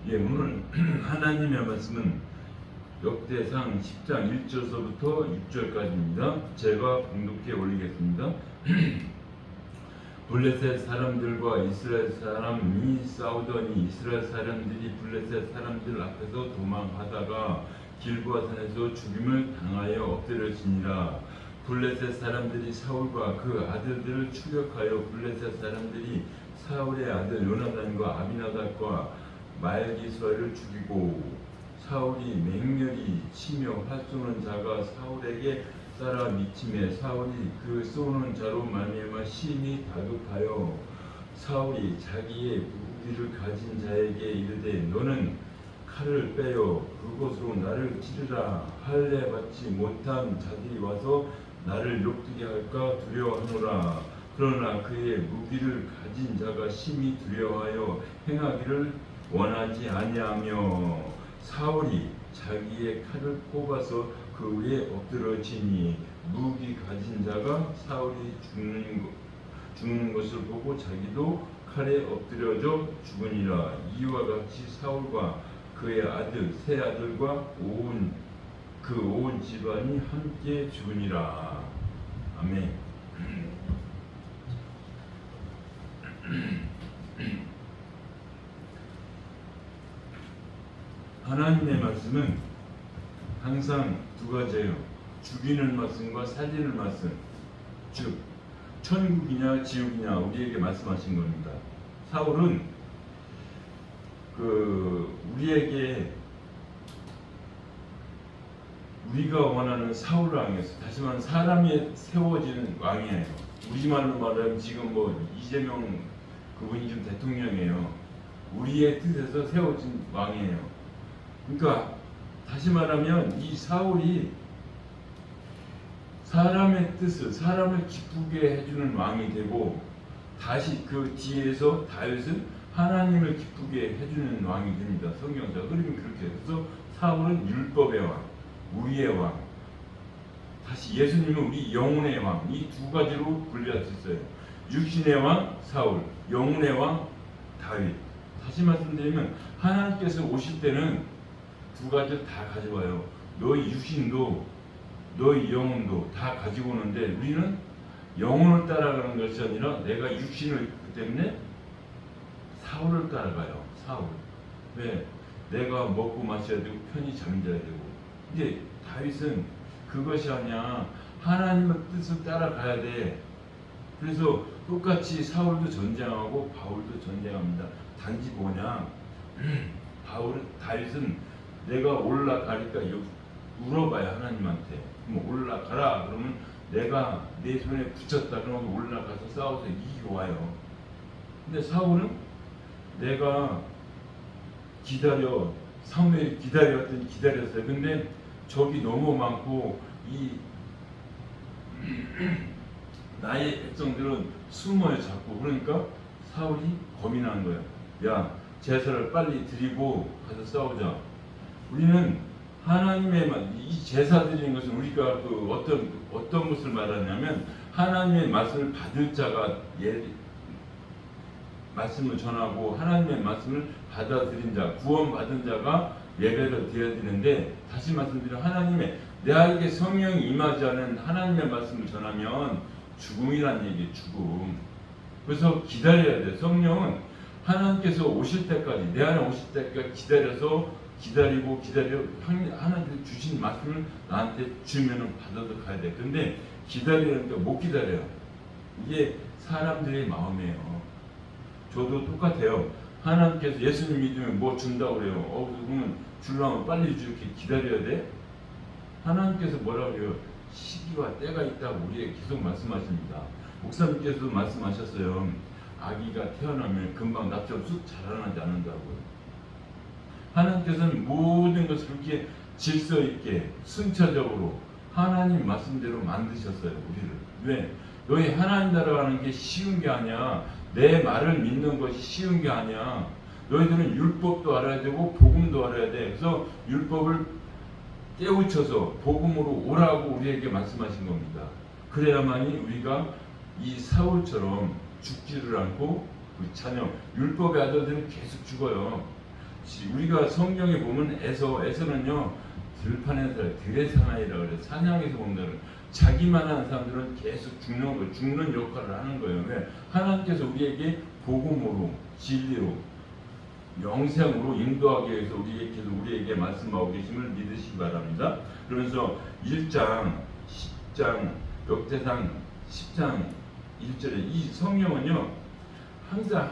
예, 오늘 하나님의 말씀은 역대상 10장 1절서부터 6절까지입니다. 제가 봉독해 올리겠습니다. 블레셋 사람들과 이스라엘 사람이 싸우더니 이스라엘 사람들이 블레셋 사람들 앞에서 도망하다가 길보아산에서 죽임을 당하여 엎드려지니라. 블레셋 사람들이 사울과 그 아들들을 추격하여 블레셋 사람들이 사울의 아들 요나단과 아비나답과 말기수아를 죽이고 사울이 맹렬히 치며 활 쏘는 자가 사울에게 따라 미침에 사울이 그 쏘는 자로 말미암아 심히 다급하여 사울이 자기의 무기를 가진 자에게 이르되 너는 칼을 빼어 그곳으로 나를 찌르라. 할례 받지 못한 자들이 와서 나를 욕되게 할까 두려워하노라. 그러나 그의 무기를 가진 자가 심히 두려워하여 행하기를 원하지 아니하며 사울이 자기의 칼을 뽑아서 그 위에 엎드러지니 무기 가진 자가 사울이 죽는 것을 보고 자기도 칼에 엎드려져 죽으니라. 이와 같이 사울과 그의 아들 세 아들과 온 집안이 함께 죽으니라. 아멘. 하나님의 말씀은 항상 두 가지예요. 죽이는 말씀과 살리는 말씀. 즉 천국이냐 지옥이냐 우리에게 말씀하신 겁니다. 사울은 우리에게 우리가 원하는 사울 왕이었어요. 다시 말하면 사람이 세워지는 왕이에요. 우리말로 말하면 지금 이재명 그분이 좀 대통령이에요. 우리의 뜻에서 세워진 왕이에요. 그러니까 다시 말하면 이 사울이 사람의 뜻을 사람을 기쁘게 해주는 왕이 되고 다시 그 뒤에서 다윗은 하나님을 기쁘게 해주는 왕이 됩니다. 성경에서 흐름이 그렇게 해서 사울은 율법의 왕, 우리의 왕, 다시 예수님은 우리 영혼의 왕, 이 두 가지로 분류할 수 있어요. 육신의 왕 사울, 영혼의 왕 다윗. 다시 말씀드리면 하나님께서 오실 때는 두 가지를 다 가져와요. 너희 육신도 너희 영혼도 다 가지고 오는데 우리는 영혼을 따라가는 것이 아니라 내가 육신을 있기 때문에 사울을 따라가요. 사울. 왜? 내가 먹고 마셔야 되고 편히 잠자야 되고. 근데 다윗은 그것이 아니야. 하나님의 뜻을 따라가야 돼. 그래서 똑같이 사울도 전쟁하고 바울도 전쟁합니다. 단지 뭐냐? 다윗은 내가 올라가니까 물어봐야 하나님한테. 그럼 올라가라. 그러면 내가 내 손에 붙였다. 그러면 올라가서 싸워서 이기고 와요. 근데 사울은 내가 사무엘이 기다렸어요. 근데 적이 너무 많고 나의 백성들은 숨어요 자꾸. 그러니까 사울이 겁이 나는 거예요. 야, 제사를 빨리 드리고 가서 싸우자. 우리는 하나님의 이 제사 드리는 것은 우리가 어떤 것을 말하냐면 하나님의 말씀을 받을 자가 말씀을 전하고 하나님의 말씀을 받아들인 자, 구원받은 자가 예배를 드려야 되는데, 다시 말씀드리면 하나님의 내게 성령이 임하지 않은 하나님의 말씀을 전하면 죽음이란 얘기예요. 죽음. 그래서 기다려야 돼. 성령은 하나님께서 오실 때까지, 내 안에 오실 때까지 기다리고 하나님께서 주신 말씀을 나한테 주면은 받아서 가야 돼. 근데 기다리는데 못 기다려요. 이게 사람들의 마음이에요. 저도 똑같아요. 하나님께서 예수님 믿으면 뭐 준다고 그래요. 그러면 주려면 빨리 이렇게 기다려야 돼? 하나님께서 뭐라고 그래요? 시기와 때가 있다고 우리에게 계속 말씀하십니다. 목사님께서도 말씀하셨어요. 아기가 태어나면 금방 납처럼 쑥 자라나지 않는다고요. 하나님께서는 모든 것을 그렇게 질서 있게 순차적으로 하나님 말씀대로 만드셨어요. 우리를. 왜? 너희 하나님 나라 가는 게 쉬운 게 아니야. 내 말을 믿는 것이 쉬운 게 아니야. 너희들은 율법도 알아야 되고 복음도 알아야 돼. 그래서 율법을 깨우쳐서 복음으로 오라고 우리에게 말씀하신 겁니다. 그래야만이 우리가 이 사울처럼 죽지를 않고 그 자녀 율법의 아들들은 계속 죽어요. 우리가 성경에 보면 에서는요 들판에서 들의 사나이라 그래. 사냥에서 본다 그래. 자기만 하는 사람들은 계속 죽는 역할을 하는 거예요. 왜? 하나님께서 우리에게 복음으로 진리로 영생으로 인도하기 위해서 우리에게 말씀하고 계심을 믿으시기 바랍니다. 그러면서 1장, 10장, 역대상 10장 1절에 이 성경은요 항상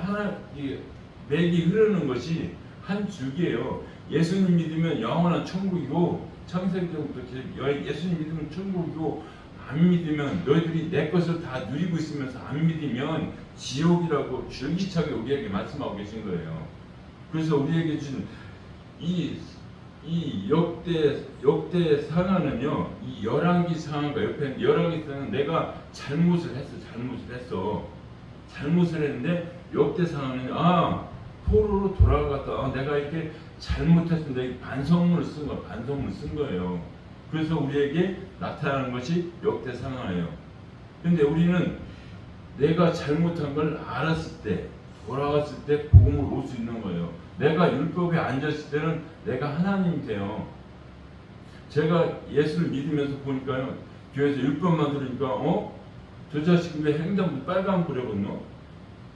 맥이 흐르는 것이 한 줄기예요. 예수님 믿으면 영원한 천국이고 창세기 때부터 예수님 믿으면 천국이고 안 믿으면 너희들이 내 것을 다 누리고 있으면서 안 믿으면 지옥이라고 줄기차게 우리에게 말씀하고 계신 거예요. 그래서 우리에게 준 이 역대 상하는요, 이 열왕기 상하가 옆에 열왕기 상은 내가 잘못을 했는데 역대 상하는 포로로 돌아갔다. 내가 이렇게 잘못했는데 반성문을 쓴 거예요. 그래서 우리에게 나타나는 것이 역대 상하예요. 근데 우리는 내가 잘못한 걸 알았을 때, 돌아갔을 때 복음을 올 수 있는 거예요. 내가 율법에 앉았을 때는 내가 하나님이 돼요. 제가 예수를 믿으면서 보니까요, 교회에서 율법만 들으니까 저 자식이 왜 횡단보 빨간불에 건너?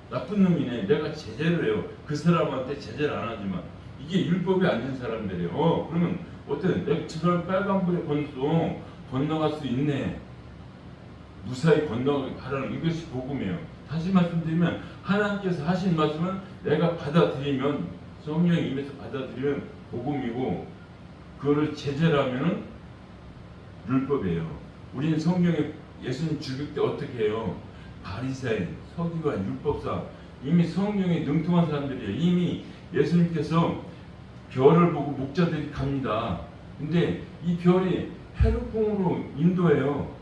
나쁜 놈이네. 내가 제재를 해요. 그 사람한테 제재를 안 하지만 이게 율법에 앉은 사람들이에요. 그러면 어때? 내가 저 사람 빨간불에 건너갈 수 있네. 무사히 건너가라는 이것이 복음이에요. 다시 말씀드리면 하나님께서 하신 말씀은 내가 받아들이면 성령이 임해서 받아들이면 복음이고 그거를 제재라면은 율법이에요. 우리는 성경에 예수님 죽일 때 어떻게 해요? 바리새인, 서기관, 율법사 이미 성령에 능통한 사람들이에요. 이미 예수님께서 별을 보고 목자들이 갑니다. 근데 이 별이 헤르풍으로 인도해요.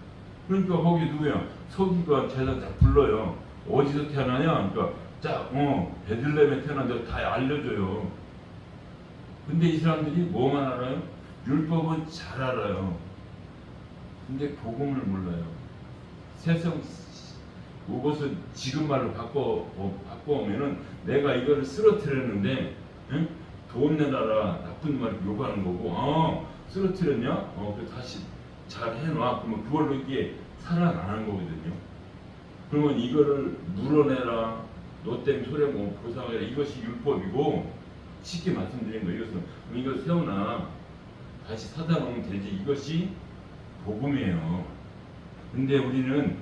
그러니까 거기 누구야? 서기관 제자 다 불러요. 어디서 태어나냐? 그러니까 베들레헴에 태어난다고 다 알려줘요. 근데 이 사람들이 뭐만 알아요? 율법은 잘 알아요. 근데 복음을 몰라요. 세상 이것을 지금 말로 바꿔오면은 내가 이거를 쓰러뜨렸는데 돈 내놔라 나쁜 말 요구하는 거고 쓰러뜨렸냐? 다시 잘 해놔. 그러면 그걸로 이게 살아나는 거거든요. 그러면 이거를 물어내라. 너 때문에 소리하고 보상해라. 이것이 율법이고 쉽게 말씀드린 거 이것은 이거 세우나 다시 사다 놓으면 되지. 이것이 복음이에요. 근데 우리는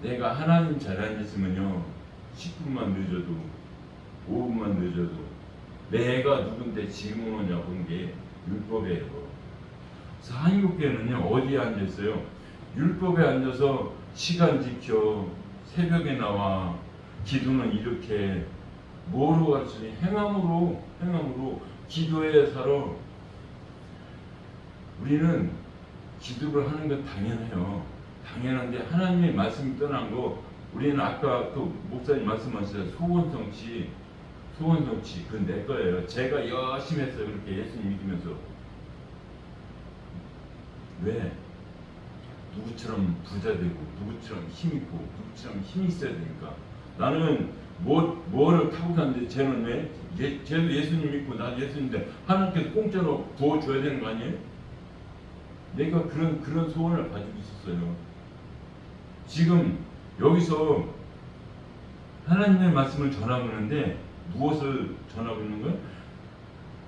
내가 하나님 잘 앉았으면요 10분만 늦어도 5분만 늦어도 내가 누군데 질문하냐 보는 게 율법이에요. 그래서 한국교회는요 어디에 앉았어요? 율법에 앉아서 시간 지켜 새벽에 나와 기도는 이렇게 뭐로 가르치니 행함으로 기도해야 살아. 우리는 기도를 하는 건 당연해요. 당연한데 하나님의 말씀이 떠난 거 우리는 아까 그 목사님 말씀하셨어요. 소원성취 그건 내 거예요. 제가 열심히 했어요. 그렇게 예수님 믿으면서. 왜? 누구처럼 부자 되고 누구처럼 힘 있고 누구처럼 힘이 있어야 되니까. 나는 뭐를 타고 갔는데 쟤는 왜? 쟤도 예수님 믿고 나도 예수님인데 하나님께서 공짜로 부어줘야 되는 거 아니에요? 내가 그런 소원을 가지고 있었어요. 지금 여기서 하나님의 말씀을 전하고 있는데 무엇을 전하고 있는 거예요?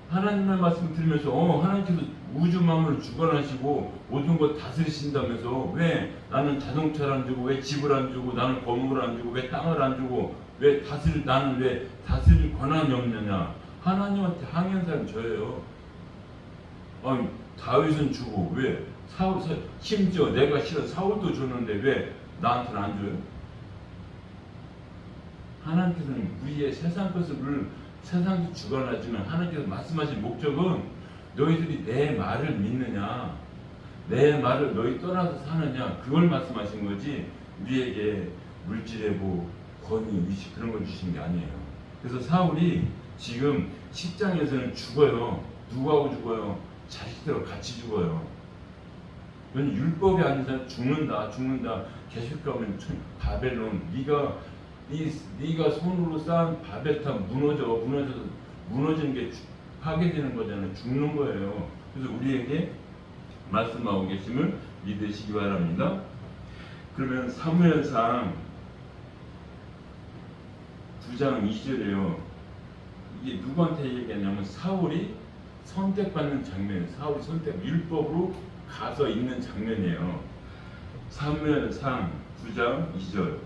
하나님의 말씀을 들으면서 하나님께서 우주 만물을 주관하시고 모든 걸 다스리신다면서 왜 나는 자동차를 안 주고 왜 집을 안 주고 나는 건물을 안 주고 왜 땅을 안 주고 나는 왜 다스릴 권한이 없느냐. 하나님한테 항의한 사람이 저예요. 다윗은 주고 왜 심지어 내가 싫어 사울도 줬는데 왜 나한테는 안 줘요? 하나님께서는 우리의 세상 것을 세상도 주관하지만 하나님께서 말씀하신 목적은 너희들이 내 말을 믿느냐 내 말을 너희 떠나서 사느냐 그걸 말씀하신 거지 우리에게 물질에고 권위 위식 그런 걸 주신 게 아니에요. 그래서 사울이 지금 10장에서는 죽어요. 누구하고 죽어요? 자식들하고 같이 죽어요. 그건 율법에 앉은 사람 죽는다. 계속 가면 바벨론 네가 손으로 쌓은 바벨탑 무너지는 게 파괴되는 거잖아요. 죽는 거예요. 그래서 우리에게 말씀하고 계심을 믿으시기 바랍니다. 그러면 사무엘상 9장 2절에요. 이게 누구한테 얘기하냐면 사울이 선택받는 장면, 사울이 선택 율법으로 가서 있는 장면이에요. 사무엘상 9장 2절.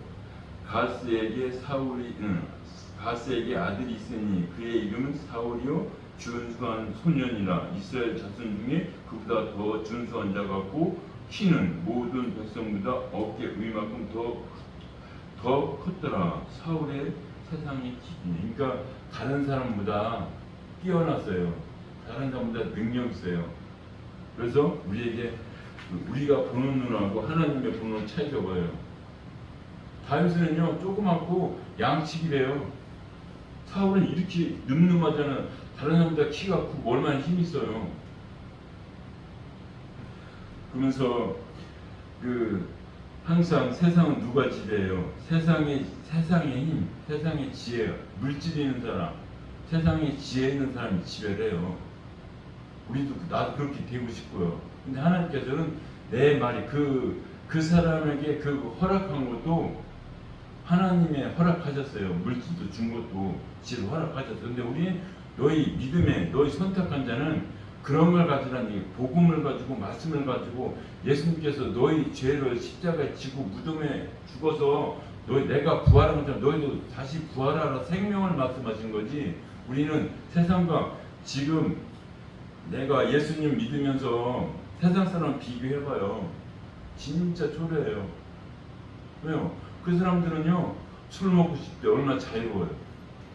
가스에게 아들이 있으니 그의 이름은 사울이요 준수한 소년이라. 이스라엘 자손 중에 그보다 더 준수한 자가 없고 키는 모든 백성보다 어깨 위만큼 더 컸더라. 사울의 세상의 기준이. 그러니까 다른 사람보다 뛰어났어요. 다른 사람보다 능력 있어요. 그래서 우리가 보는 눈하고 하나님의 보는 눈 차이가 뭐예요? 다윗은요 조그맣고 양치기래요. 사울은 이렇게 늠름하잖아. 다른 사람보다 키가 크고 얼마나 힘이 있어요. 그러면서 항상 세상은 누가 지배해요? 세상의 힘, 세상의 지혜, 물질이 있는 사람, 세상에 지혜 있는 사람이 지배를 해요. 나도 그렇게 되고 싶고요. 근데 하나님께서는 내 말이 그 사람에게 허락한 것도 하나님의 허락하셨어요. 물질도 준 것도 지혜를 허락하셨어요. 근데 우리 너희 믿음에 너희 선택한 자는 그런 걸 가지라니, 복음을 가지고 말씀을 가지고 예수님께서 너희 죄를 십자가에 지고 무덤에 죽어서 내가 부활한 것처럼 너희도 다시 부활하라 생명을 말씀하신 거지. 우리는 세상과 지금 내가 예수님 믿으면서 세상 사람 비교해봐요. 진짜 초라해요. 왜요? 그 사람들은요 술 먹고 싶을 때 얼마나 자유로워요.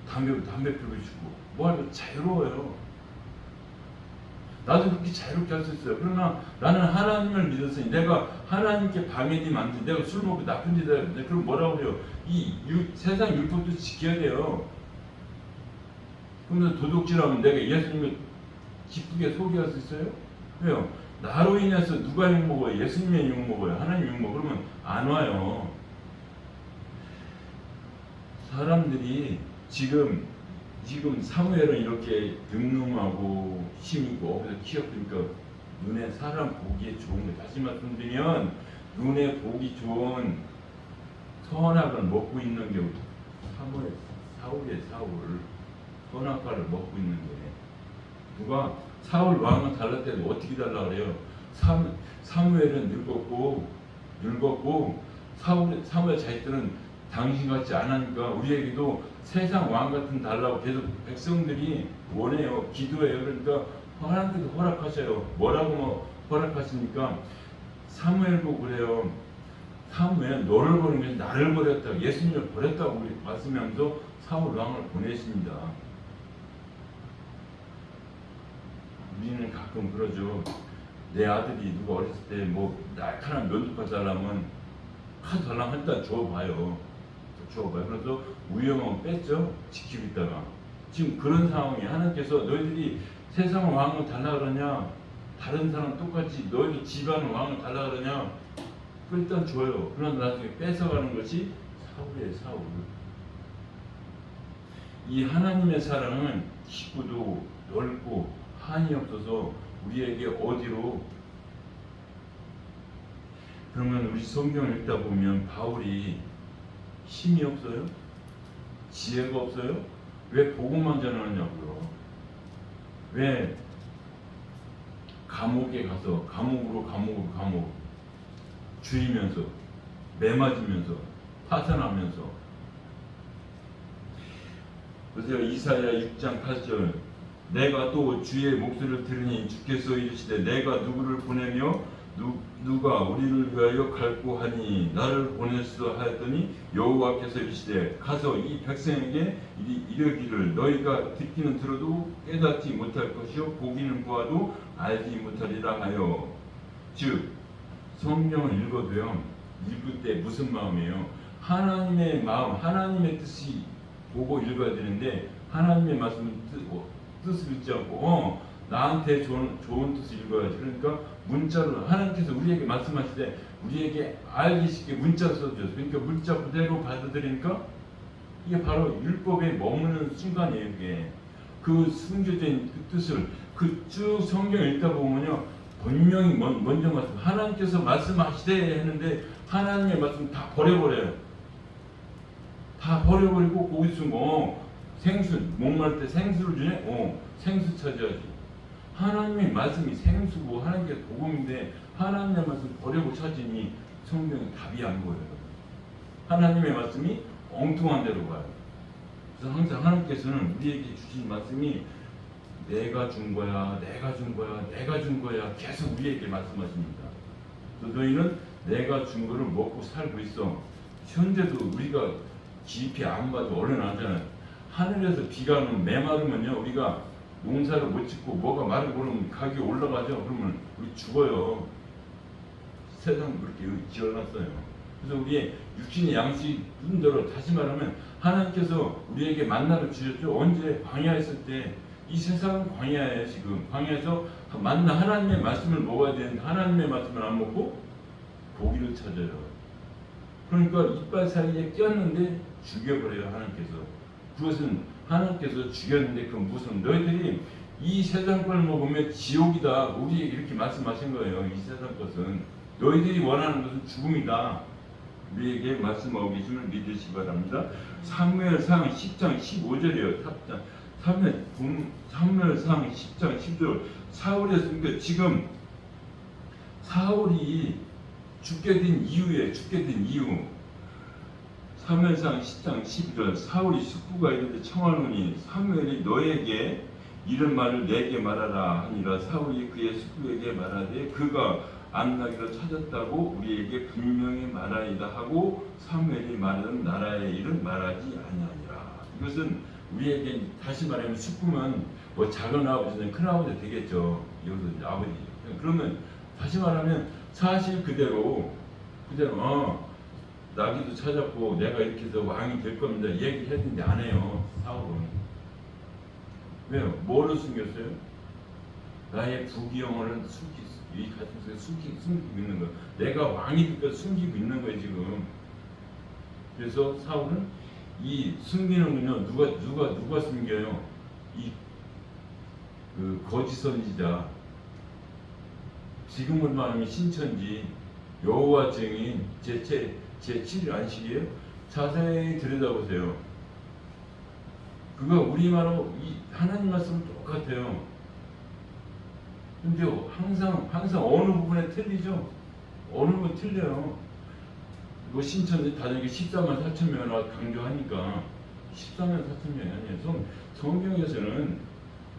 담배 피우고 싶고 뭐하면 자유로워요. 나도 그렇게 자유롭게 할 수 있어요. 그러나 나는 하나님을 믿었으니 내가 하나님께 방해되면 안 돼. 내가 술 먹고 나쁜 짓 해야 돼. 그럼 뭐라고 그래요? 세상 율법도 지켜야 돼요. 그러면서 도둑질하면 내가 예수님을 기쁘게 소개할 수 있어요? 왜요? 나로 인해서 누가 욕먹어요? 예수님의 욕먹어요? 하나님 욕먹어요? 그러면 안 와요. 사람들이 지금 사무엘은 이렇게 늠름하고 힘있고 그래서 키웠으니까 눈에 사람 보기에 좋은 거, 다시 말씀드리면 눈에 보기 좋은 선악을 먹고 있는 게 사울의 선악과를 먹고 있는 게, 누가 사울 왕은 달랄 때도 어떻게 달라 그래요? 사무엘은 늙었고 사무엘 자식들은 당신같이 안 하니까 우리에게도 세상 왕 같은 달라고 계속 백성들이 원해요. 기도해요. 그러니까 하나님께서 허락하셔요. 뭐라고 허락하시니까 사무엘 보고 그래요. 사무엘 너를 버린 게 나를 버렸다. 예수님을 버렸다고 우리 말씀하면서 사울 왕을 보내십니다. 우리는 가끔 그러죠. 내 아들이 누가 어렸을 때 날카로운 면도칼 달라면 칼 달라면 일단 줘봐요. 그래서 위험하면 뺐죠. 지키고 있다가. 지금 그런 상황에 하나님께서 너희들이 세상 왕을 달라 그러냐, 다른 사람 똑같이 너희도 집안 왕을 달라 그러냐, 그 일단 줘요. 그러나 나중에 뺏어가는 것이 사울이에요. 사울. 이 하나님의 사랑은 깊고도 넓고 한이 없어서 우리에게 어디로, 그러면 우리 성경을 읽다 보면 바울이 힘이 없어요? 지혜가 없어요? 왜 복음만 전하냐고요? 왜 감옥에 가서 감옥으로 죽이면서 매맞으면서 파산하면서. 그래서 이사야 6장 8절, 내가 또 주의 목소리를 들으니 주께서 이르시되 내가 누구를 보내며 누가 우리를 위하여 갈고 하니 나를 보냈소 하였더니 여호와께서 이르시되 가서 이 백성에게 이르기를 너희가 듣기는 들어도 깨닫지 못할 것이요 보기는 보아도 알지 못하리라 하여. 즉 성경을 읽어도요, 읽을 때 무슨 마음이에요? 하나님의 마음, 하나님의 뜻이 보고 읽어야 되는데 하나님의 말씀을 뜻을 읽지 않고 나한테 좋은 뜻을 읽어야지. 그러니까 문자로 하나님께서 우리에게 말씀하실 때 우리에게 알기 쉽게 문자로 써주셨어요. 그러니까 문자 그대로 받아들이니까 이게 바로 율법에 머무는 순간이에요. 이게 그 숨겨진 그 뜻을 그 쭉 성경 읽다 보면요 분명히 먼저 말씀 하나님께서 말씀하시되 했는데 하나님의 말씀 다 버려버려요. 다 버려버리고 거기서 생수 목마를 때 생수를 주네. 생수 찾아야지. 하나님의 말씀이 생수고 하나님께 복음인데 하나님의 말씀 버리고 찾으니 성경은 답이 안 보여요. 하나님의 말씀이 엉뚱한 데로 가요. 그래서 항상 하나님께서는 우리에게 주신 말씀이 내가 준 거야, 내가 준 거야, 내가 준 거야 계속 우리에게 말씀하십니다. 그래서 너희는 내가 준 거를 먹고 살고 있어. 현재도 우리가 깊이 안 봐도 얼른 알잖아요. 하늘에서 비가 메마르면요 우리가 농사를 못 짓고 뭐가 마르고 그러면 가격이 올라가죠. 그러면 우리 죽어요. 세상 그렇게 지어놨어요. 그래서 우리의 육신의 양식분대로 다시 말하면 하나님께서 우리에게 만나를 주셨죠. 언제 광야에 있을 때 이 세상은 광야예요. 지금 광야에서 만나 하나님의 말씀을 먹어야 되는데 하나님의 말씀을 안 먹고 고기를 찾아요. 그러니까 이빨 사이에 꼈는데 죽여버려요. 하나님께서. 그것은 하나님께서 죽였는데 그 무슨 너희들이 이 세상 걸 먹으면 지옥이다. 우리에게 이렇게 말씀하신 거예요. 이 세상 것은 너희들이 원하는 것은 죽음이다. 우리에게 말씀하고 계심을 믿으시기 바랍니다. 사무엘상 10장 15절이에요. 사무엘상 10장 10절 사울이 지금 사울이 죽게 된 이유 사무엘상 10장 12절 사울이 숙부가 이르되 청하노니 사무엘이 너에게 이런 말을 내게 말하라 하니라. 사울이 그의 숙부에게 말하되 그가 안나기를 찾았다고 우리에게 분명히 말하이다 하고 사무엘이 말하는 나라의 일은 말하지 아니하니라. 이것은 우리에게 다시 말하면 숙부면 뭐 작은 아버지는 큰 아버지 되겠죠. 여기서 아버지. 그러면 다시 말하면 사실 그대로 나귀도 찾았고 내가 이렇게 해서 왕이 될 겁니다. 얘기했는데 안 해요. 사울은. 왜요? 뭐를 숨겼어요? 나의 부귀영화를 이 가슴속에 숨기고 있는 거예요. 내가 왕이 될까 숨기고 있는 거예요 지금. 그래서 사울은 이 숨기는군요. 누가 숨겨요? 그 거짓 선지자. 지금으로 말하면 신천지 여호와 증인 제 7일 안식이에요. 자세히 들여다보세요. 그거 우리말하고 하나님 말씀은 똑같아요. 근데 항상 어느 부분에 틀리죠. 어느 부분 틀려요. 뭐 신천지 다니게 14만 4천 명을 강조하니까 14만 4천 명이 아니에요. 성경에서는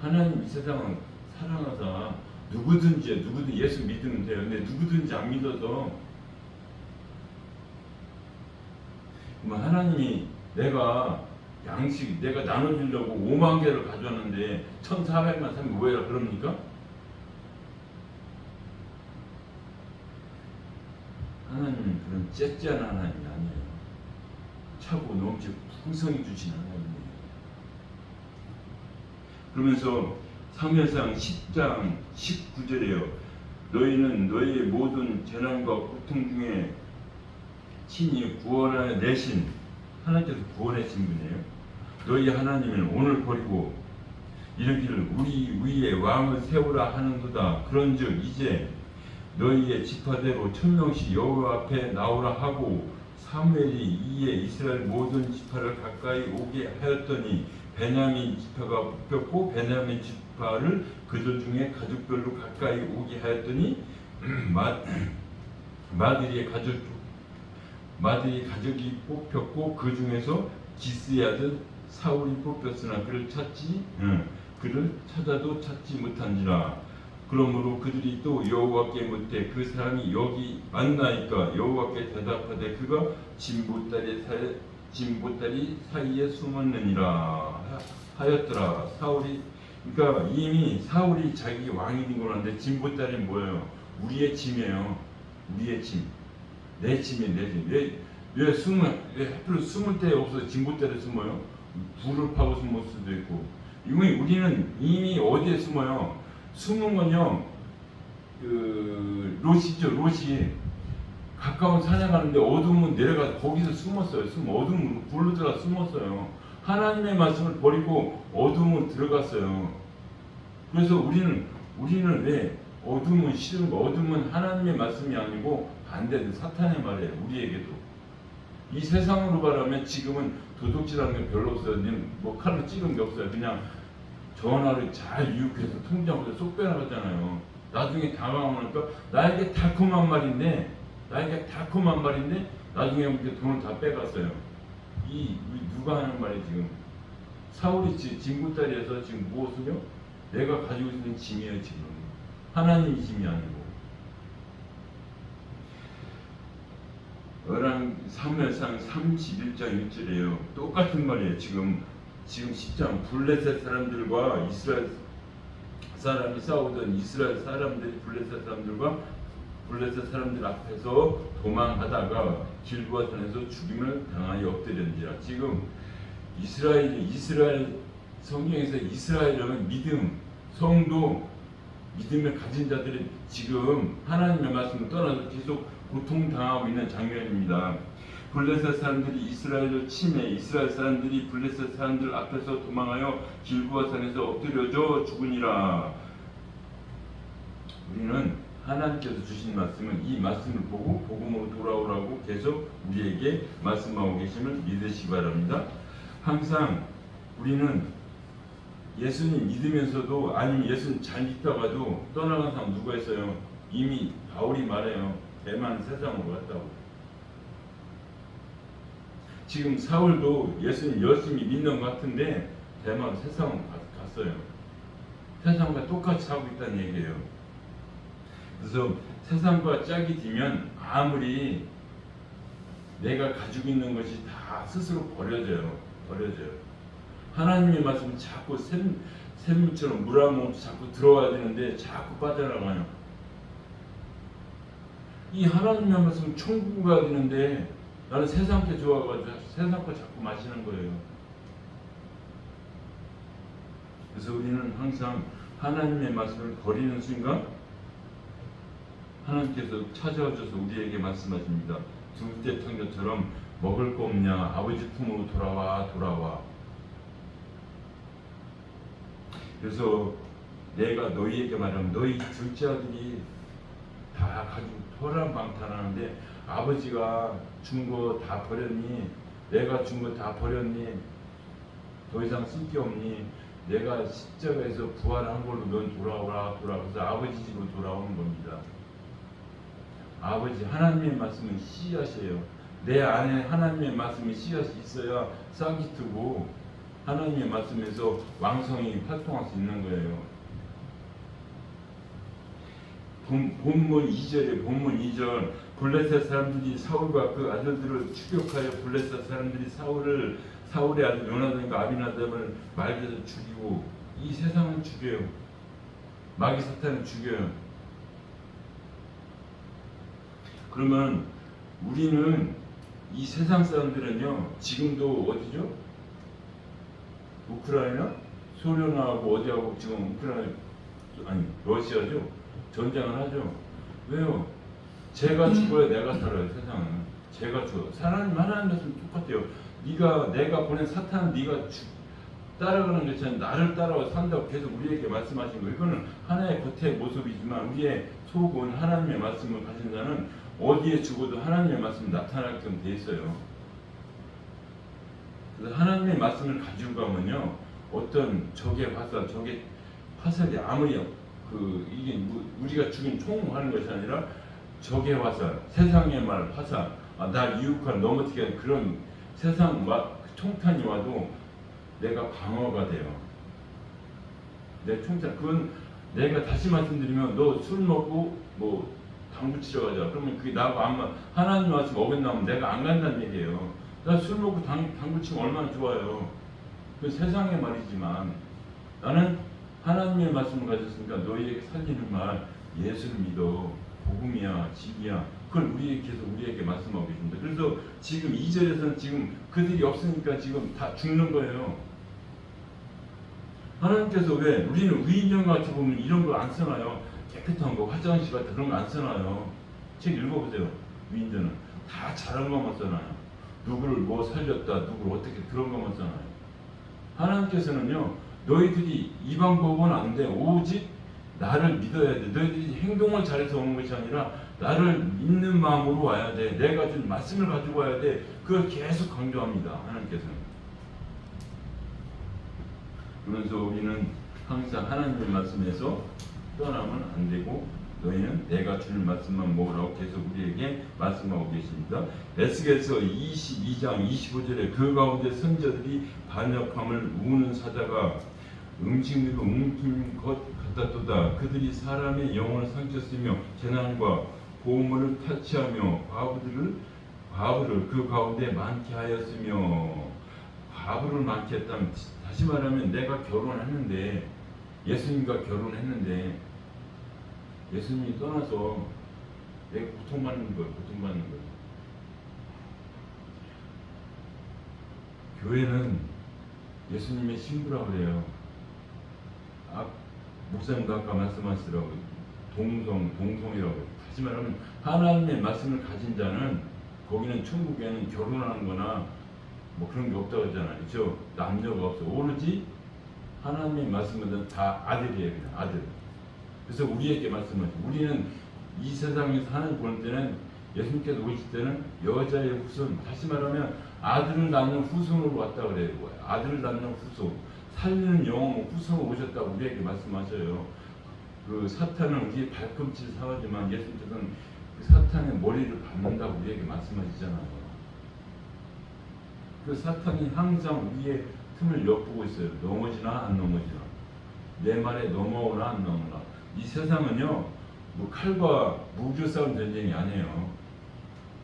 하나님 이 세상을 사랑하사 누구든지 예수 믿으면 돼요. 근데 누구든지 안 믿어서 하나님이 내가 나눠주려고 5만 개를 가져왔는데 1,400만 사면 뭐해라 그럽니까? 하나님은 그런 째째한 하나님이 아니에요. 차고 넘치고 풍성히 주신 하나님이에요. 그러면서 사무엘상 10장 19절에요. 너희는 너희의 모든 재난과 고통 중에 친히 구원하여 내신 하나님께서 구원하신 분이에요. 너희 하나님은 오늘 버리고 이르기를 우리 위에 왕을 세우라 하는도다. 그런즉 이제 너희의 지파대로 1000명씩 여호와 앞에 나오라 하고 사무엘이 이에 이스라엘 모든 지파를 가까이 오게 하였더니 베냐민 지파가 뽑혔고 베냐민 지파를 그들 중에 가족별로 가까이 오게 하였더니 마들이 가족이 뽑혔고 그 중에서 기스의 아들 사울이 뽑혔으나 그를 찾아도 찾지 못한지라. 그러므로 그들이 또 여호와께 묻되 그 사람이 여기 왔나이까. 여호와께 대답하되 그가 진보다리 사이에 숨었느니라 하였더라. 그러니까 이미 사울이 자기 왕이 된 거라는데 진보다리는 뭐예요? 우리의 짐이에요. 우리의 짐. 내 짐이에요. 내 짐. 왜 하필 숨을 데 없어서 진보다리에 숨어요? 불을 파고 숨을 수도 있고. 우리는 이미 어디에 숨어요? 숨은 건요, 롯이 가까운 산에 가는데 어두우면 내려가서 거기서 숨었어요. 어두운 불로 들어가 숨었어요. 하나님의 말씀을 버리고 어둠으로 들어갔어요. 그래서 우리는 왜 어둠은 싫은 거, 어둠은 하나님의 말씀이 아니고 반대로 사탄의 말이에요. 우리에게도. 이 세상으로 말하면 지금은 도둑질하는 게 별로 없어요. 뭐 칼로 찍은 게 없어요. 그냥 전화를 잘 유혹해서 통장으로 쏙 빼나가잖아요. 나중에 당황하니까 나에게 달콤한 말인데 나중에 이렇게 돈을 다 빼갔어요. 이 누가 하는 말이 지금 사울이 진구다리에서 지금 무엇을요? 내가 가지고 있는 짐이에요. 지금 하나님의 짐이 아니고. 사무엘상 31장 1절이에요. 똑같은 말이에요. 지금 10장 블레셋 사람들과 이스라엘 사람이 싸우던 이스라엘 사람들이 블레셋 사람들 앞에서 도망하다가 길보아 산에서 죽임을 당하여 엎드렸는지라. 지금 이스라엘 성경에서 이스라엘은 믿음, 성도, 믿음을 가진 자들이 지금 하나님의 말씀을 떠나서 계속 고통당하고 있는 장면입니다. 블레셋 사람들이 이스라엘을 침해, 이스라엘 사람들이 블레셋 사람들 앞에서 도망하여 길보아 산에서 엎드려져 죽으니라. 우리는 하나님께서 주신 말씀은 이 말씀을 보고 복음으로 돌아오라고 계속 우리에게 말씀하고 계심을 믿으시기 바랍니다. 항상 우리는 예수님 믿으면서도 아니면 예수님 잘 믿다가도 떠나간 사람 누가 있어요? 이미 바울이 말해요. 대만 세상으로 갔다고. 지금 사울도 예수님 열심히 믿는 것 같은데 대만 세상으로 갔어요. 세상과 똑같이 살고 있다는 얘기예요. 그래서 세상과 짝이 들면 아무리 내가 가지고 있는 것이 다 스스로 버려져요. 하나님의 말씀은 자꾸 샘물처럼 물 한 모금 자꾸 들어와야 되는데 자꾸 빠져나가요. 이 하나님의 말씀은 천국 가야 되는데 나는 세상 게 좋아가지고 세상 거 자꾸 마시는 거예요. 그래서 우리는 항상 하나님의 말씀을 버리는 순간 하나님께서 찾아오셔서 우리에게 말씀하십니다. 두때 청년처럼 먹을 거 없냐? 아버지 품으로 돌아와. 그래서 내가 너희에게 말하면 너희 둘째 아들이 다 가지고 토랑방탕하는데 아버지가 준 거 다 버렸니? 내가 준 거 다 버렸니? 더 이상 쓸 게 없니? 내가 십자가에서 부활한 걸로 넌 돌아오라. 그래서 아버지 집으로 돌아오는 겁니다. 아버지 하나님의 말씀은 씨앗이에요. 내 안에 하나님의 말씀이 씨앗이 있어야 싹이 트고 하나님의 말씀에서 왕성히 활동할 수 있는 거예요. 본문 2절 블레셋 사람들이 사울과 그 아들들을 추격하여 블레셋 사람들이 사울의 아들 요나단과 아비나답을 말려서 죽이고 이 세상은 죽여요. 마귀 사탄을 죽여요. 그러면 우리는 이 세상 사람들은요 지금도 어디죠? 우크라이나? 소련하고 어디하고 지금 러시아죠? 전쟁을 하죠. 왜요? 제가 죽어야 내가 살아요. 세상은 제가 죽어. 하나님 말씀 똑같아요. 내가 보낸 사탄은 네가 따라가는 것처럼 나를 따라와 산다고 계속 우리에게 말씀하신 거예요. 이거는 하나의 겉의 모습이지만 우리의 속은 하나님의 말씀을 가진 자는 어디에 죽어도 하나님의 말씀이 나타나게끔 돼 있어요. 그래서 하나님의 말씀을 가지고 가면요, 어떤 적의 화살이 아무리 이게 우리가 죽인 총 하는 것이 아니라 적의 화살, 세상의 말 화살, 날 유혹하는 넘어뜨게 하는 그런 세상 총탄이 와도 내가 방어가 돼요. 내 총탄, 그건 내가 다시 말씀드리면 너 술 먹고 당구 치러 가자. 그러면 그게 나하고 하나님 말씀 어긋나면 내가 안 간다는 얘기예요. 나 술 먹고 당구 치면 얼마나 좋아요. 그 세상의 말이지만 나는 하나님의 말씀을 가졌으니까 너희에게 살리는 말 예수를 믿어. 복음이야, 진리야. 그걸 우리에게 말씀하고 계십니다. 그래서 지금 2절에서는 지금 그들이 없으니까 지금 다 죽는 거예요. 하나님께서 왜 우리는 위인전 같이 보면 이런 거 안 써놔요. 깨끗한 거, 화장실 같은 그런 거 안 써놔요. 책 읽어보세요. 위인전은 다 잘한 것만 써놔요. 누구를 살렸다, 누구를 어떻게 그런 것만 써놔요. 하나님께서는요, 너희들이 이 방법은 안 돼. 오직 나를 믿어야 돼. 너희들이 행동을 잘해서 오는 것이 아니라 나를 믿는 마음으로 와야 돼. 내가 준 말씀을 가지고 와야 돼. 그걸 계속 강조합니다. 하나님께서는. 그러면서 우리는 항상 하나님의 말씀에서 떠나면 안 되고, 너희는 내가 주는 말씀만 먹으라고 계속 우리에게 말씀하고 계십니다. 에스겔서 22장 25절에 그 가운데 선지자들이 반역함을 우는 사자가 음식으로 웅킨 것 같았도다. 그들이 사람의 영혼을 상처쓰며 재난과 고문을 타치하며 과부를 그 가운데 많게 하였으며. 과부를 많게 했다면, 다시 말하면 내가 결혼했는데, 예수님과 결혼했는데 예수님이 떠나서 내가 고통받는 거예요. 고통받는 거예요. 교회는 예수님의 신부라고 그래요. 목사님도 아까 말씀하시더라고요. 동성이라고. 다시 말하면 하나님의 말씀을 가진 자는, 거기는 천국에는 결혼하는 거나 뭐 그런 게 없다고 하잖아요. 그렇죠? 남녀가 없어. 오로지 하나님의 말씀은 다 아들이에요. 그냥 아들. 그래서 우리에게 말씀하죠. 우리는 이 세상에서 하나님 보는 때는, 예수님께서 오실 때는 여자의 후손, 다시 말하면 아들을 낳는 후손으로 왔다 그래요. 아들을 낳는 후손, 살리는 영혼 후손으로 오셨다고 우리에게 말씀하셔요. 그 사탄은 우리의 발꿈치를 사하지만 예수님께서는 그 사탄의 머리를 밟는다고 우리에게 말씀하시잖아요. 그 사탄이 항상 우리의 틈을 엿보고 있어요. 넘어지나 안 넘어지나, 내 말에 넘어오나 안 넘어오나. 이 세상은요, 뭐 칼과 무기 싸움 전쟁이 아니에요.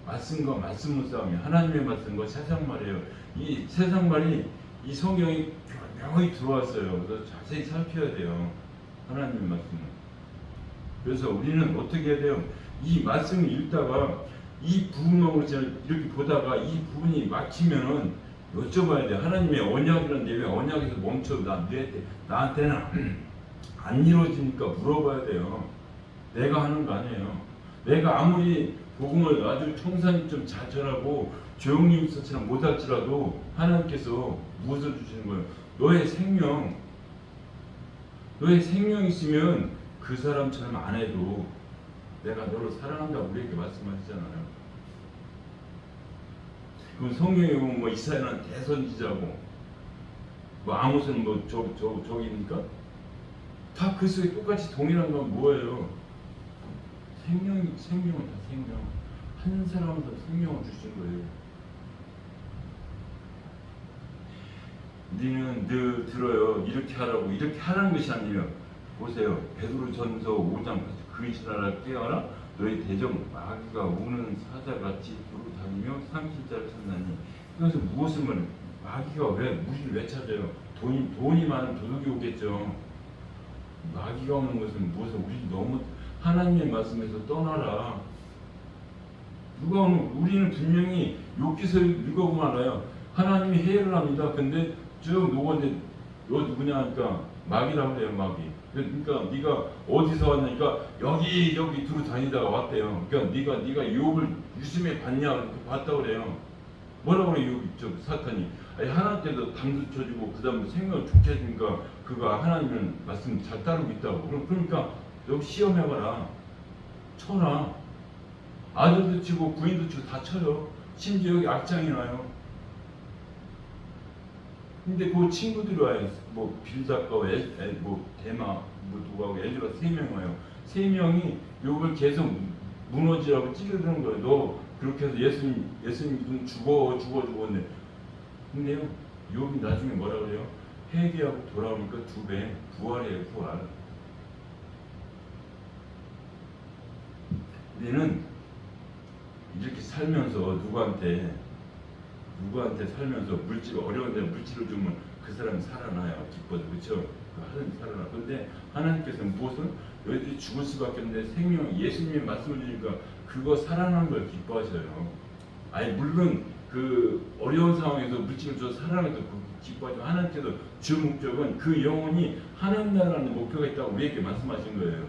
말씀과 말씀의 싸움이에요. 하나님의 말씀과 세상 말이에요. 이 세상 말이 이 성경이 명확히 들어왔어요. 그래서 자세히 살펴야 돼요. 하나님의 말씀은. 그래서 우리는 어떻게 해야 돼요? 이 말씀을 읽다가 이 부분만 이렇게 보다가 이 부분이 막히면은 여쭤봐야 돼. 하나님의 언약이라는데 왜 언약에서 멈춰? 나한테는 안 이루어지니까 물어봐야 돼요. 내가 하는 거 아니에요. 내가 아무리 복음을 아주 청산좀 잘 전하고 조용히 있었지만 못할지라도 하나님께서 무엇을 주시는 거예요? 너의 생명 있으면 그 사람처럼 안 해도 내가 너를 사랑한다고 우리에게 말씀하시잖아요. 그럼 성경에 보면 뭐 이사야는 대선지자고, 뭐 아모스는 뭐 저기니까 다 그 속에 똑같이 동일한 건 뭐예요? 생명은 다 생명. 한 사람도 생명을 주신 거예요. 우리는 늘 들어요. 이렇게 하라고. 이렇게 하라는 것이 아니라, 보세요. 베드로전서 5장 그의 나라를 깨어라. 너희 대적 마귀가 우는 사자같이 돌아다니며 상실자를 찾나니. 그래서 무엇을 말해? 마귀가 우리를 왜 찾아요? 돈이 많은 도둑이 오겠죠. 마귀가 오는 것은 무엇을? 우리 너무 하나님의 말씀에서 떠나라. 누가 오는? 우리는 분명히 욥기서를 읽어보면 알아요. 하나님이 해를 합니다. 근데 쭉 누구한테 너 누구냐 하니까 마귀라고 해요. 마귀. 그러니까 네가 어디서 왔냐니까 여기 두루 다니다가 왔대요. 그러니까 네가 욥을 유심히 봤냐? 이렇게 봤다고 그래요. 뭐라고 그래요? 사탄이. 아니, 하나님께서 담도 쳐주고 그 다음에 생명을 좋게 해주니까 그가 하나님의 말씀 잘 따르고 있다고. 그러니까 여기 시험해봐라. 쳐라. 아들도 치고 부인도 치고 다 쳐요. 심지어 여기 악장이 나요. 근데 그 친구들이 와요. 뭐 빌닷과 뭐 대마 뭐 누구하고 엘리가 3명 와요. 3명이 욕을 계속 무너지라고 찌르는 거예요. 너 그렇게 해서 예수님 죽어 근데요, 욥이 나중에 뭐라 그래요? 회개하고 돌아오니까 2배 부활이에요. 부활. 우리는 이렇게 살면서 누구한테 살면서 어려운데 물질을 주면 그 사람이 살아나요. 기뻐서. 그렇죠? 그 하나님 살아나. 근데 하나님께서는 무엇을? 너희들이 죽을 수밖에 없는데 예수님의 말씀을 주니까 그거 살아나는 걸 기뻐하셔요. 아니 물론 그 어려운 상황에서 물질을 줘서 살아나도 기뻐하지만 하나님께서 주 목적은 그 영혼이 하나님 나라라는 목표가 있다고 우리에게 말씀하신 거예요.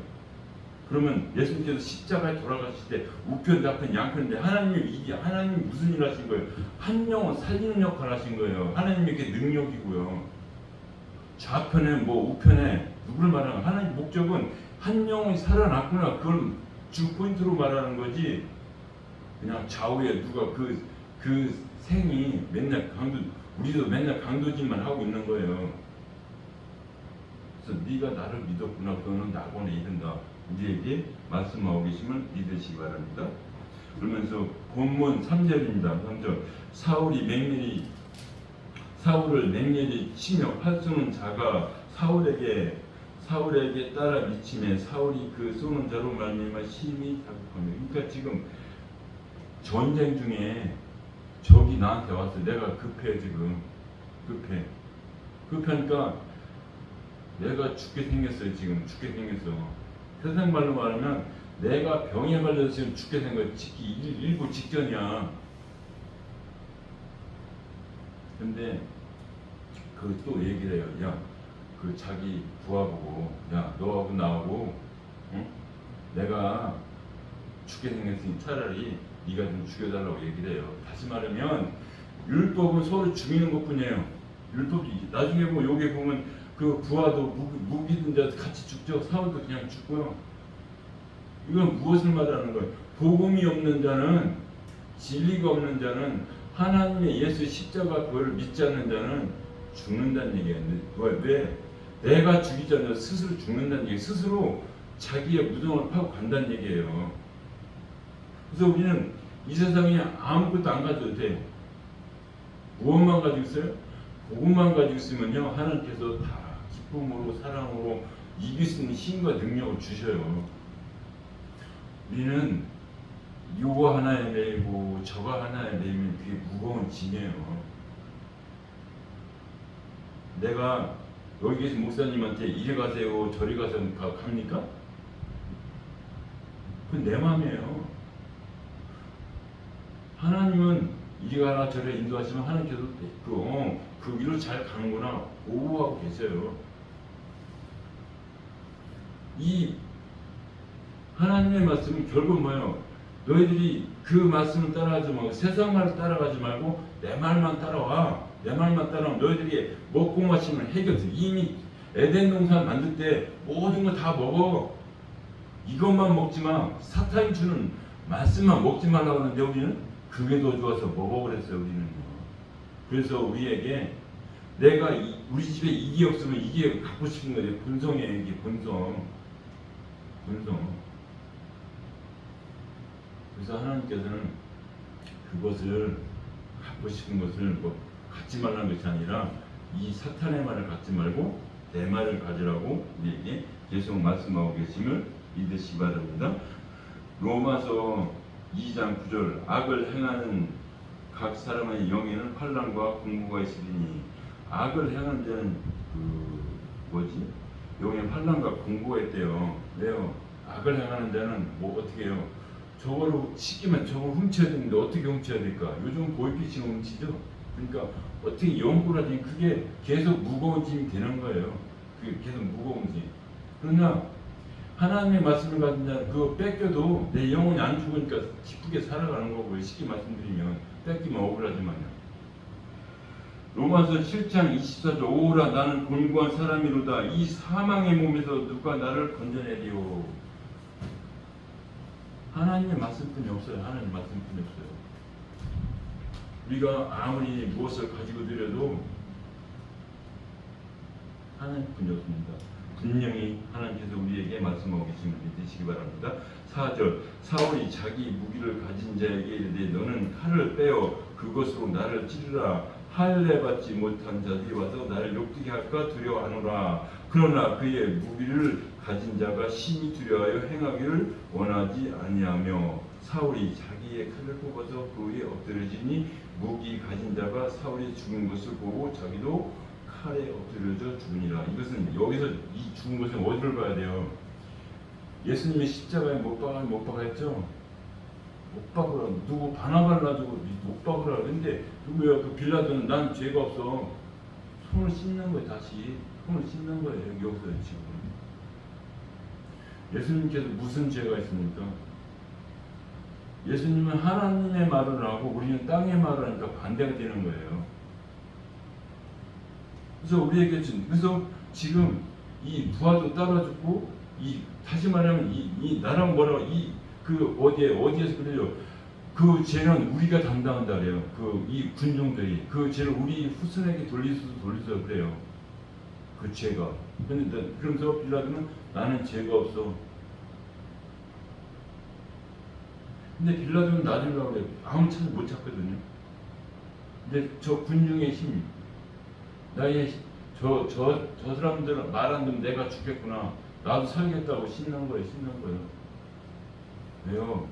그러면 예수님께서 십자가에 돌아가실 때 우편, 좌편, 양편인데 하나님이 무슨 일 하신 거예요? 한 영혼 살리는 역할을 하신 거예요. 하나님의 그 능력이고요. 좌편에 뭐 우편에 누구를 말하는 거야? 하나님 목적은 한 영혼이 살아났구나. 그걸 주 포인트로 말하는 거지. 그냥 좌우에 누가 그 생이 맨날 우리도 맨날 강도짓만 하고 있는 거예요. 그래서 네가 나를 믿었구나. 그거는 낙원에 이른다. 우리에게 말씀하고 계심을 믿으시기 바랍니다. 그러면서 본문 3절입니다. 3절. 사울을 맹렬히 치며 활 쏘는 자가 사울에게 따라 미치매 사울이 그 쏘는 자로 말미암아 심히 다급하며. 그러니까 지금 전쟁 중에 적이 나한테 왔어. 내가 급해. 지금 급하니까 내가 죽게 생겼어요. 지금 죽게 생겼어. 세상 말로 말하면 내가 병에 걸려서 지금 죽게 생겼어. 일부 직전이야. 근데 그 또 얘기를 해요. 야, 그 자기 부하 보고, 야, 너하고 나하고, 응? 내가 죽게 생겼으니 차라리 네가 좀 죽여달라고 얘기를 해요. 다시 말하면 율법은 서로 죽이는 것뿐이에요. 율법이 나중에 보면 여기 보면 그 부하도 무기든 자 같이 죽죠. 사울도 그냥 죽고요. 이건 무엇을 말하는 거예요? 복음이 없는 자는, 진리가 없는 자는, 하나님의 예수 십자가 그걸 믿지 않는 자는 죽는다는 얘기예요. 왜? 내가 죽이지 않는 스스로 죽는다는 얘기예요. 스스로 자기의 무덤을 파고 간다는 얘기예요. 그래서 우리는 이 세상에 아무것도 안 가져도 돼. 무엇만 가지고 있어요? 복음만 가지고 있으면요, 하나님께서 다 기쁨으로 사랑으로 이길 수 있는 힘과 능력을 주셔요. 우리는 요거 하나에 매이고 저거 하나에 매이면 그게 무거운 짐이에요. 내가 여기 계신 목사님한테 이리 가세요 저리 가세요 갑니까? 그건 내 마음이에요. 하나님은 이리 가라 저리 인도하시면 하나님께서 그 위로 잘 가는구나 오호하고 계세요. 이 하나님의 말씀은 결국 뭐예요? 너희들이 그 말씀을 따라가지 말고 세상 말을 따라가지 말고 내 말만 따라와. 내 말만 따라오면 너희들이 먹고 마시면 해결돼. 이미 에덴 동산 만들 때 모든 거 다 먹어. 이것만 먹지 마. 사탄이 주는 말씀만 먹지 말라고 하는데 우리는 그게 더 좋아서 먹어 그랬어요. 우리는. 그래서 우리에게 내가 우리 집에 이게 없으면 이게 갖고 싶은 거예요. 본성이에요. 이게 본성. 그래서 하나님께서는 그것을 갖고 싶은 것을 뭐 갖지 말라는 것이 아니라 이 사탄의 말을 갖지 말고 내 말을 가지라고 우리에게 계속 말씀하고 계심을 믿으시기 바랍니다. 로마서 2장 9절. 악을 행하는 각 사람의 영에는 환난과 공고가 있으리니. 악을 행하는 자는 영에 환난과 공고가 있대요. 왜요? 악을 행하는 자는 뭐 어떻게 해요? 저거로 시키면 저걸 훔쳐야 되는데 어떻게 훔쳐야 될까? 요즘 보이피싱 훔치죠? 그러니까 어떻게 영구라지 그게 계속 무거운 짐이 되는 거예요. 그게 계속 무거운 짐. 그러나 하나님의 말씀을 가진 자는 그거 뺏겨도 내 영혼이 안 죽으니까 기쁘게 살아가는 거고요. 쉽게 말씀드리면 뺏기면 억울하지만요. 로마서 7장 24절. 오라 나는 곤고한 사람이로다. 이 사망의 몸에서 누가 나를 건져내리오. 하나님의 말씀뿐이 없어요. 하나님의 말씀뿐이 없어요. 우리가 아무리 무엇을 가지고 드려도 하나님뿐이 없습니다. 분명히 하나님께서 우리에게 말씀하고 계심을 믿으시기 바랍니다. 4절. 사울이 자기 무기를 가진 자에게 이르되 너는 칼을 빼어 그것으로 나를 찌르라. 할례 받지 못한 자들이 와서 나를 욕되게 할까 두려워하노라. 그러나 그의 무기를 가진 자가 심히 두려워하여 행하기를 원하지 아니하며 사울이 자기의 칼을 뽑아서 그 위에 엎드려지니 무기 가진 자가 사울이 죽은 것을 보고 자기도 칼에 엎드려져 죽으니라. 이것은 여기서 이 죽은 것은 어디를 봐야 돼요? 예수님이 십자가에 못 박았죠? 못 박으라. 누구 반항을 놔주고 못 박으라. 근데 누구야? 그 빌라도는 난 죄가 없어. 손을 씻는 거예요. 다시 손을 씻는 거예요. 여기서 지금 예수님께서 무슨 죄가 있습니까? 예수님은 하나님의 말을 하고 우리는 땅의 말을 하니까 반대가 되는 거예요. 그래서 우리에게 그래서 지금 이 부하도 따라 죽고 이 다시 말하면 이 나랑 뭐라고 이 그 어디에서 그래요? 그 죄는 우리가 담당한다 그래요. 그 이 군중들이 그 죄를 우리 후손에게 돌릴 수도 돌려서 그래요. 그 죄가. 근데 그러면서 빌라도는 나는 죄가 없어. 근데 빌라도는 놔주려고 그래. 아무 찾아 못 찾거든요. 근데 저 군중의 힘, 나의 저 사람들 말 안 듣면 내가 죽겠구나. 나도 살겠다고 신난 거예요. 신난 거예요. 왜요?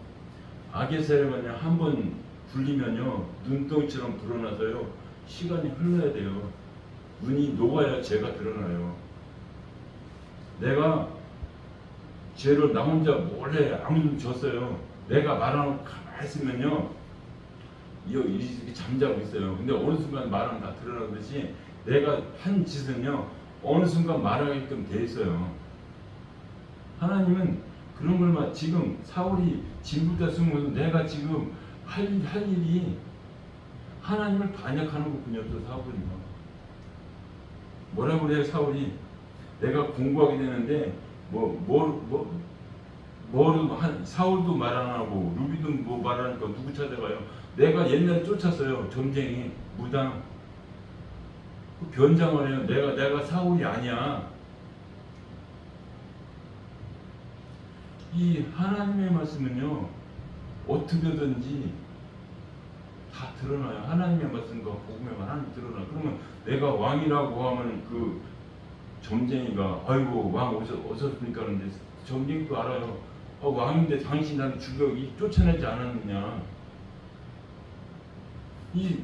악의 세력은요 한번 굴리면요 눈덩이처럼 불어나서요 시간이 흘러야 돼요. 눈이 녹아야 죄가 드러나요. 내가 죄를 나 혼자 몰래 아무도 졌어요. 내가 말하고 가만히 있으면요 이렇게 잠자고 있어요. 근데 어느 순간 말하면 다 드러나듯이 내가 한 짓은요 어느 순간 말하게끔 돼 있어요. 하나님은 그런 걸만 지금 사울이 진부다 숨으면서 내가 지금 할 일이 하나님을 반역하는 것뿐이었어. 사울이가 뭐라 그래요? 사울이 내가 공부하게 되는데 사울도 말 안 하고 루비도 뭐 말하니까 누구 찾아가요? 내가 옛날에 쫓았어요. 점쟁이 무당 변장을 해요. 내가 사울이 아니야. 이 하나님의 말씀은요 어떻게든지 다 드러나요. 하나님의 말씀과 복음의 말 하나님 드러나. 그러면 내가 왕이라고 하면 그 점쟁이가 아이고 왕 오셨습니까? 그런데 점쟁이도 알아요. 왕인데 당신 나를 죽여 쫓아내지 않았느냐. 이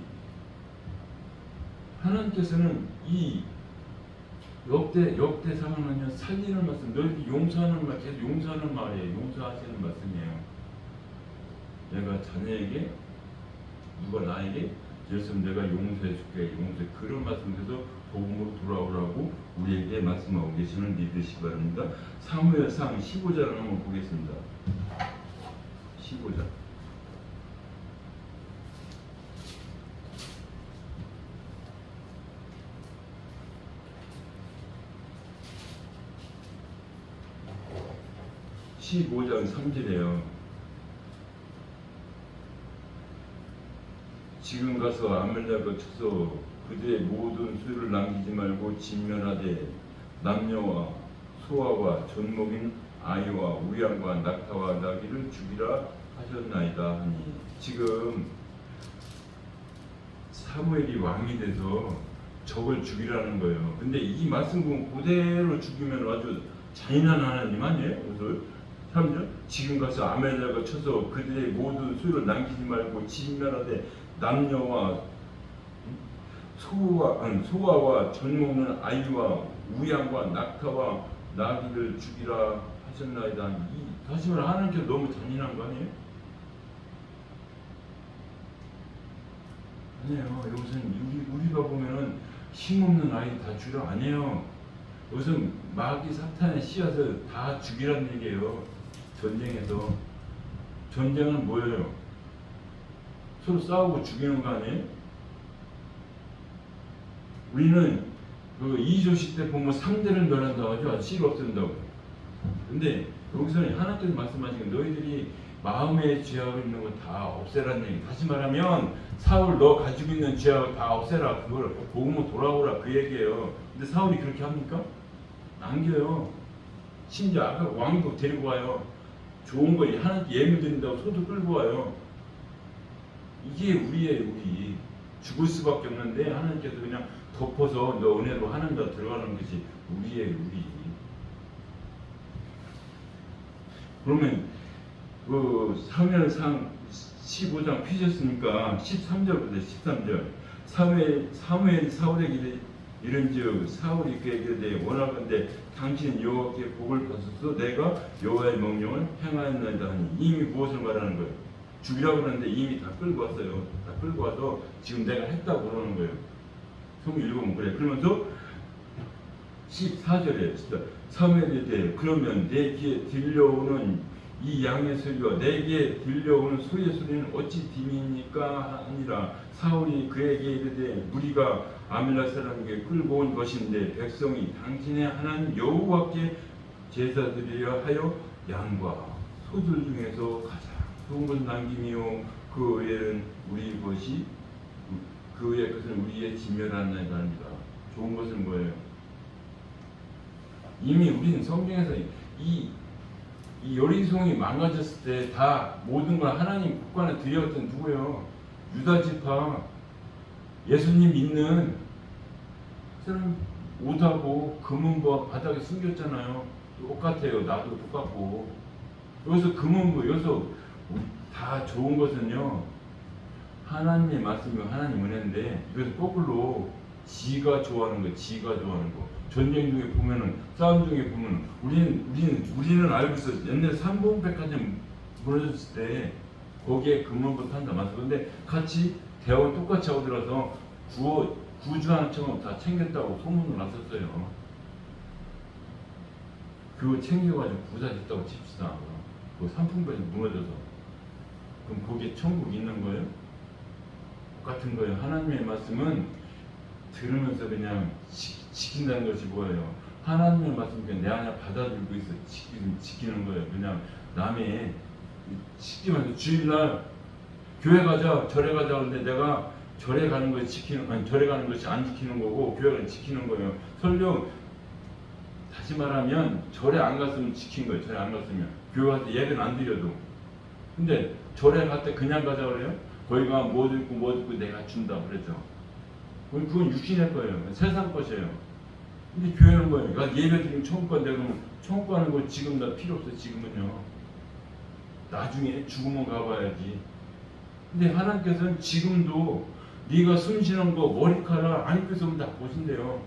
하나님께서는 이 역대 상황은요 살리는 말씀, 너희들 용서하는 말, 계속 용서하는 말이에요. 용서하시는 말씀이에요. 내가 자녀에게 누가 나에게 예수님 내가 용서해 줄게. 용서해. 그런 말씀에서 복음으로 돌아오라고 우리에게 말씀하고 계시는 믿으시기 바랍니다. 사무엘상 15장을 한번 보겠습니다. 15장. (15장) 3절이에요. 지금 가서 아멜렉을 쳐서 그들의 모든 수를 남기지 말고 진멸하되 남녀와 소아와 젖먹인 아이와 우양과 낙타와 나귀를 죽이라 하셨나이다 하니, 지금 사무엘이 왕이 돼서 적을 죽이라는 거예요. 근데 이 말씀 보면 그대로 죽이면 아주 잔인한 하나님 아니에요? 그래서 3절 지금 가서 아멜렉을 쳐서 그들의 모든 수를 남기지 말고 진멸하되 남녀와 소아와 젖먹는 아이와 우양과 낙타와 나귀를 죽이라 하셨나이다. 다시 말해 하나님께서 너무 잔인한 거 아니에요? 아니에요. 여기서는 우리가 보면은 힘없는 아이 다 죽이라 아니에요. 여기서 마귀 사탄의 씨앗을 다 죽이라는 얘기예요. 전쟁에서. 전쟁은 뭐예요? 서로 싸우고 죽이는 거 아니에요? 우리는 그 이조시 때 보면 상대를 멸한다고 하죠. 씨를 없앤다고. 근데 여기서는 하나님께서 말씀하시는 너희들이 마음의 죄악을 있는 거 다 없애라는 얘기. 다시 말하면 사울 너 가지고 있는 죄악을 다 없애라. 그걸 복음으로 돌아오라 그 얘기예요. 근데 사울이 그렇게 합니까? 안겨요. 심지어 아까 왕도 데리고 와요. 좋은 거 하나님께 예물 드린다고 소도 끌고 와요. 이게 우리예요. 우리 죽을 수밖에 없는데 하나님께서 그냥 덮어서 너 은혜로 하나님과 들어가는 것이 우리예요. 우리. 그러면 그 사무엘상 15장 피셨으니까 13절부터 13절 사무엘이 사울에게 이른즉 사울이 그에게 이르되 원하건대 당신 여호와께 복을 받소서. 내가 여호와의 명령을 행하였나이다 하니, 이미 무엇을 말하는 거예요? 죽이라고 그러는데 이미 다 끌고 왔어요. 다 끌고 와서 지금 내가 했다고 그러는 거예요. 성경 읽으면 그래. 그러면서 14절에 진짜 사무엘에 대해 그러면 내 귀에 들려오는 이 양의 소리와 내게 들려오는 소의 소리는 어찌 딤이니까 하니라. 사울이 그에게 이르되 무리가 아멜렉 사람에게 끌고 온 것인데 백성이 당신의 하나님 여호와께 제사드리려 하여 양과 소들 중에서 가장 좋은 것을 남김이요 그 외에는 우리 것이 그 외의 것은 우리의 진멸하나이다 합니다. 좋은 것은 뭐예요? 이미 우리는 성경에서 이 여리송이 망가졌을 때 다 모든 걸 하나님 국간에 드렸던 누구예요? 유다 지파. 예수님 믿는 사람 옷하고 금은과 바닥에 숨겼잖아요. 똑같아요. 나도 똑같고. 여기서 금은부, 여기서 다 좋은 것은요, 하나님의 말씀이고 하나님 은혜인데, 이것을 거꾸로 지가 좋아하는 거, 지가 좋아하는 거. 전쟁 중에 보면은, 싸움 중에 보면, 우리는 알고 있어. 옛날에 삼봉백화점 무너졌을 때, 거기에 금은부 탄다 맞아. 근데 같이 대원 똑같이 하고 들어서 구주하는 척은 다 챙겼다고 소문을 났었어요. 그거 챙겨가지고 부자됐다고 칩시다. 그 삼풍백이 무너져서. 그럼 거기에 천국 있는 거예요? 똑같은 거예요. 하나님의 말씀은 들으면서 그냥 지킨다는 것이 뭐예요? 하나님의 말씀 그냥 내 안에 받아들이고 있어. 지키는 거예요. 그냥 남의 지키면서 주일날 교회 가자, 절에 가자 하는데 내가 절에 가는 것이 절에 가는 것이 안 지키는 거고 교회를 지키는 거예요. 설령 다시 말하면 절에 안 갔으면 지킨 거예요. 절에 안 갔으면 교회 가서 예배는 안 드려도. 근데 절에 갈 때 그냥 가자 그래요? 거기가 뭐 듣고 내가 준다 그랬죠. 그건 육신의 거예요. 세상 것이에요. 근데 교회는 뭐예요? 예배 드리면 천국 간다 그러면 천국 가는 거 지금 나 필요 없어. 지금은요. 나중에 죽으면 가봐야지. 근데 하나님께서는 지금도 네가 숨쉬는 거 머리카락 안에서 다 보신대요.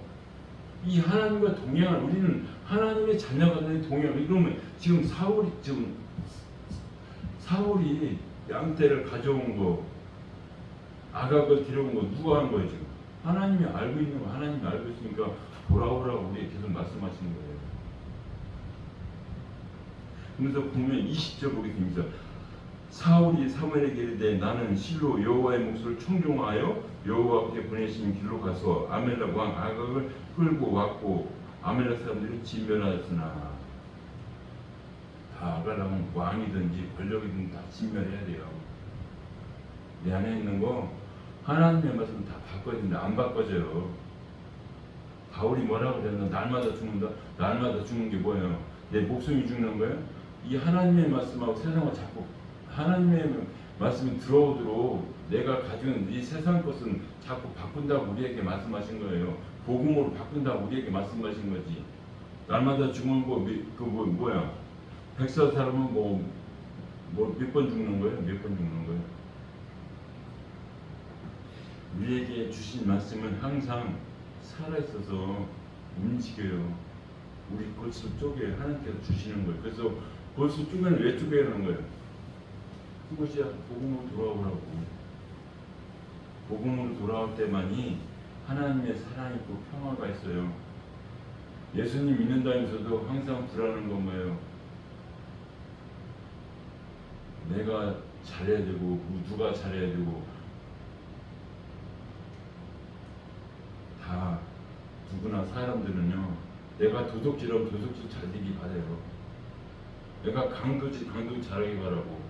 이 하나님과 동행한 우리는 하나님의 자녀가 된 동행. 이러면 지금 사울이 양떼를 가져온 거, 아각을 데려온 거 누가 한 거예요 지금? 하나님이 알고 있는 거, 하나님이 알고 있으니까 돌아오라고 우리에게 계속 말씀하시는 거예요. 그래서 보면 20절 보겠습니다. 사울이 사무엘에게 이르되 나는 실로 여호와의 목소리를 청종하여 여호와께 보내신 길로 가서 아멜렉 왕 아각을 끌고 왔고 아멜렉 사람들이 진멸하였으나 다 아각은 왕이든지 권력이든지 다 진멸해야 돼요. 내 안에 있는 거 하나님의 말씀 다 바꿔야 안 바꿔져요. 바울이 뭐라고 그랬나? 날마다 죽는다. 날마다 죽는 게 뭐예요? 내 목숨이 죽는 거예요? 이 하나님의 말씀하고 세상을 자꾸 하나님의 말씀이 들어오도록 내가 가지고 있는 이 세상 것은 자꾸 바꾼다고 우리에게 말씀하신 거예요. 복음으로 바꾼다고 우리에게 말씀하신 거지. 날마다 죽는 거 뭐야? 100살 사람은 몇 번 죽는 거예요? 몇 번 죽는 거예요? 우리에게 주신 말씀은 항상 살아있어서 움직여요. 우리 골수 쪼개요. 하나님께서 주시는 거예요. 그래서 골수 쪼개는 왜 쪼개야 하는 거예요? 그것이 복음으로 돌아오라고. 복음으로 돌아올 때만이 하나님의 사랑이 있고 평화가 있어요. 예수님 믿는다면서도 항상 불안한 건 뭐예요? 내가 잘해야 되고 누가 잘해야 되고 다 누구나 사람들은요. 내가 도둑질하면 도둑질 잘 되기 바래요. 내가 강도질 잘하기 바라고.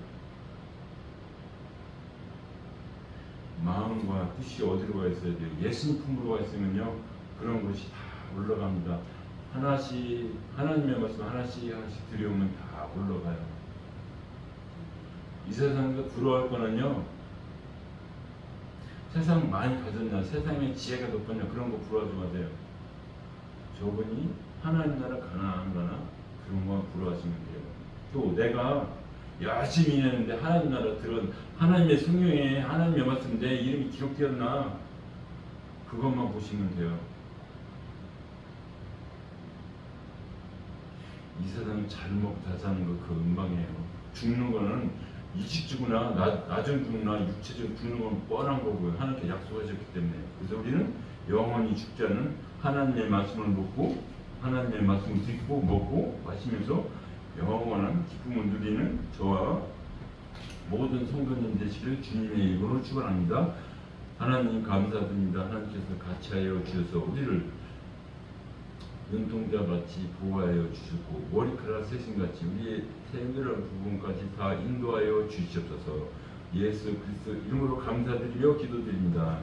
마음과 뜻이 어디로 가 있어야 돼요? 예수님 품으로 가 있으면요 그런 것이 다 올라갑니다. 하나씩 하나님의 말씀 하나씩 들여오면 다 올라가요. 이 세상에서 부러워할 거는요 세상 많이 가졌냐, 세상의 지혜가 높았냐 그런 거 부러워하지 마세요. 저분이 하나님 나라 가나안 가나 그런 거 부러워하시면 돼요. 또 내가 열심히 했는데 하나님 나라 들은 하나님의 성경에 하나님의 말씀 내 이름이 기록되었나 그것만 보시면 돼요. 이 세상 잘 먹고 잘 사는 거 그 음방이에요. 죽는 거는 일찍 죽으나 나중 죽으나 육체적 죽는 건 뻔한 거고요. 하나님께 약속하셨기 때문에. 그래서 우리는 영원히 죽지 않은 하나님의 말씀을 먹고 하나님의 말씀을 듣고 먹고 마시면서 영원한 기쁨을 누리는 저와 모든 성도님 되시길 주님의 이름으로 축원합니다. 하나님 감사드립니다. 하나님께서 같이하여 주셔서 우리를 눈동자같이 보호하여 주시고 머리카락 세신같이 우리의 세밀한 부분까지 다 인도하여 주시옵소서. 예수 그리스도 이름으로 감사드리며 기도드립니다.